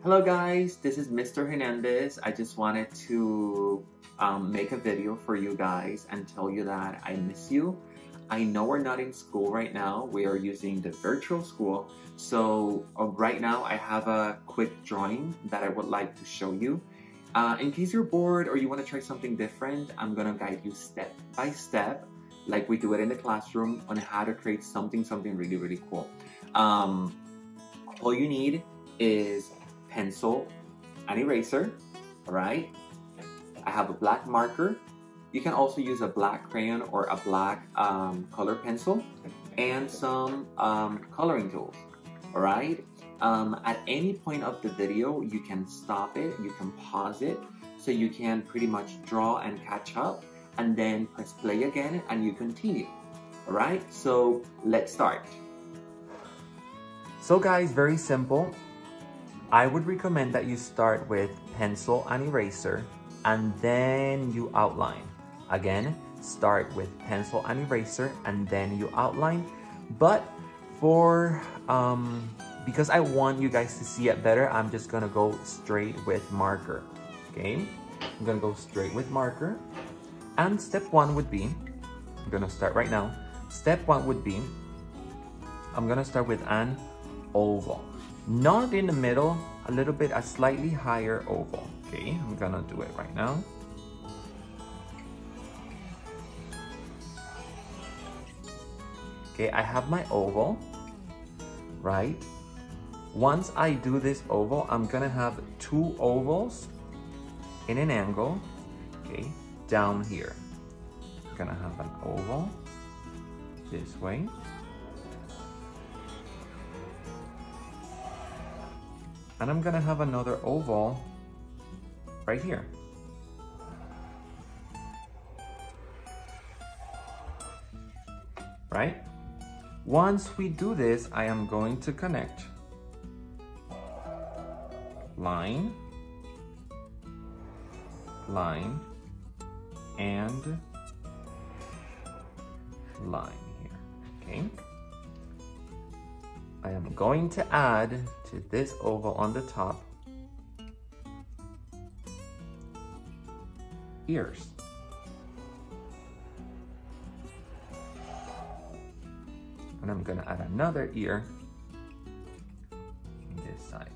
Hello guys, this is Mr. Hernandez. I just wanted to make a video for you guys and tell you that I miss you. I know we're not in school right now. We are using the virtual school. So right now I have a quick drawing that I would like to show you. In case you're bored or you want to try something different, I'm going to guide you step by step like we do it in the classroom on how to create something really cool. All you need is pencil and eraser, all right? I have a black marker. You can also use a black crayon or a black color pencil and some coloring tools, all right? At any point of the video, you can stop it, you can pause it, so you can pretty much draw and catch up, and then press play again and you continue, all right? So let's start. So guys, very simple. I would recommend that you start with pencil and eraser and then you outline. Again, start with pencil and eraser and then you outline. But for, because I want you guys to see it better, I'm just gonna go straight with marker, okay? I'm gonna go straight with marker. And step one would be, I'm gonna start right now. Step one would be, I'm gonna start with an oval. Not in the middle, a little bit, a slightly higher oval. Okay, I'm gonna do it right now. Okay, I have my oval, right? Once I do this oval, I'm gonna have two ovals in an angle, okay, down here. I'm gonna have an oval this way. And I'm gonna have another oval right here. Right? Once we do this, I am going to connect line, line, and line here, okay? I am going to add to this oval on the top ears. And I'm gonna add another ear on this side.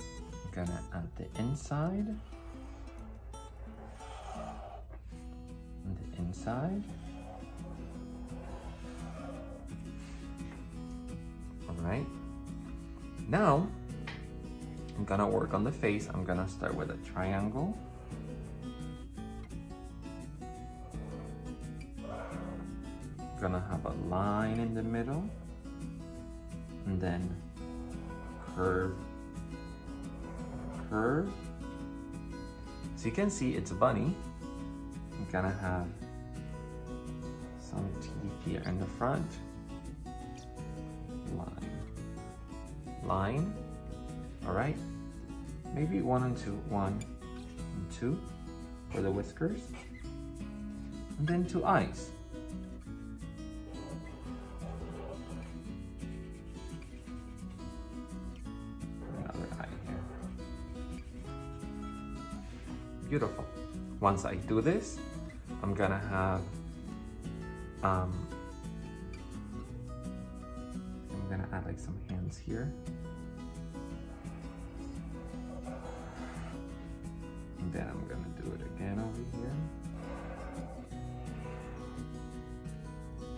I'm gonna add the inside. Inside. All right. Now, I'm gonna work on the face. I'm gonna start with a triangle. Gonna have a line in the middle, and then curve, curve. So you can see it's a bunny. I'm gonna have some teeth here in the front. Line, line. All right. Maybe 1 and 2, 1 and 2 for the whiskers, and then 2 eyes. Another eye here. Beautiful. Once I do this, I'm gonna have, I'm gonna add like some hands here. And then I'm gonna do it again over here.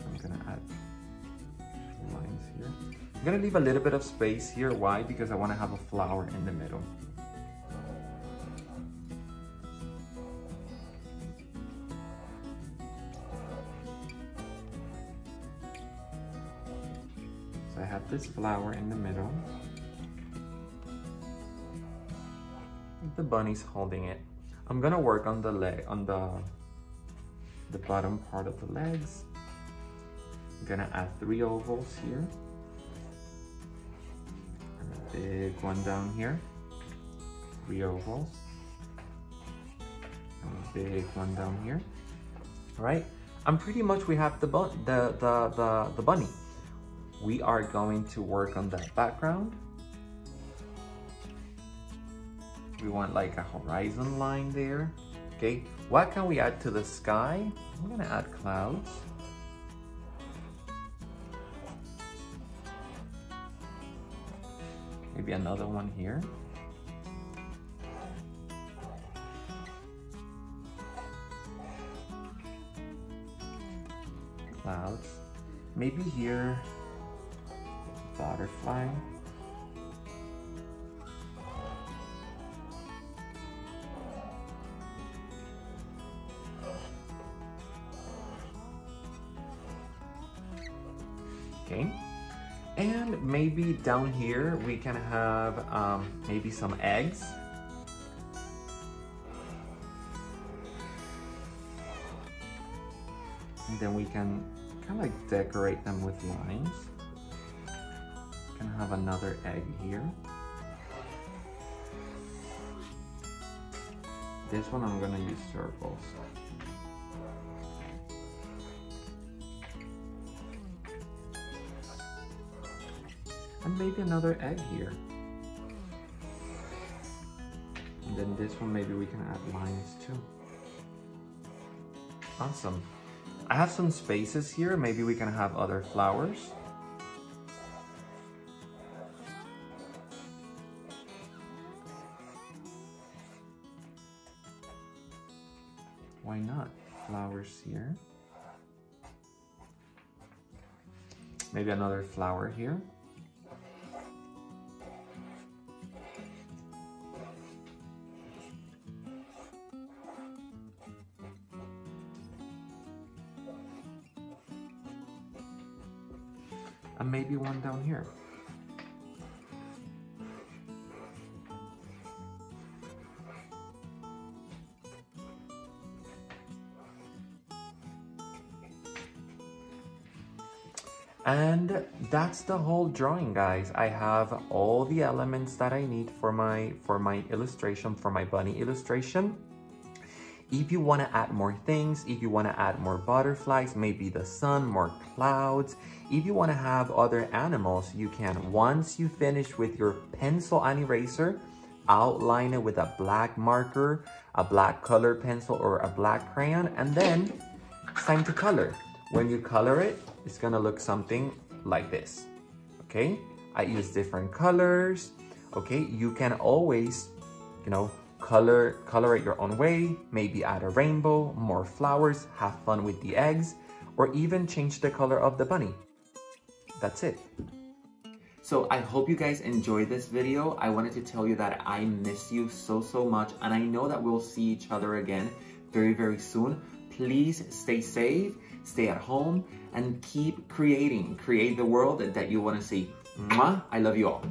I'm gonna add lines here. I'm gonna leave a little bit of space here. Why? Because I wanna have a flower in the middle. I have this flower in the middle. The bunny's holding it. I'm gonna work on the leg, on the bottom part of the legs. I'm gonna add 3 ovals here. And a big one down here. 3 ovals. And a big one down here. All right. And pretty much we have the bunny. we are going to work on that background. We want like a horizon line there. Okay, what can we add to the sky? I'm gonna add clouds. Maybe another one here. Clouds. Maybe here, butterfly. Okay, and maybe down here we can have maybe some eggs. And then we can kind of like decorate them with lines. Can have another egg here. This one I'm gonna use circles. And maybe another egg here. And then this one, maybe we can add lines too. Awesome. I have some spaces here. Maybe we can have other flowers. Why not? Flowers here. Maybe another flower here. And maybe one down here. And that's the whole drawing, guys. I have all the elements that I need for my illustration, for my bunny illustration. If you want to add more things, if you want to add more butterflies, maybe the sun, more clouds, if you want to have other animals, you can. Once you finish with your pencil and eraser, outline it with a black marker, a black color pencil, or a black crayon, and then it's time to color. When you color it, it's gonna look something like this, okay? I use different colors, okay? You can always, you know, color it your own way, maybe add a rainbow, more flowers, have fun with the eggs, or even change the color of the bunny. That's it. So I hope you guys enjoyed this video. I wanted to tell you that I miss you so much, and I know that we'll see each other again very soon. Please stay safe, stay at home, and keep creating. Create the world that you want to see. Mwah! I love you all.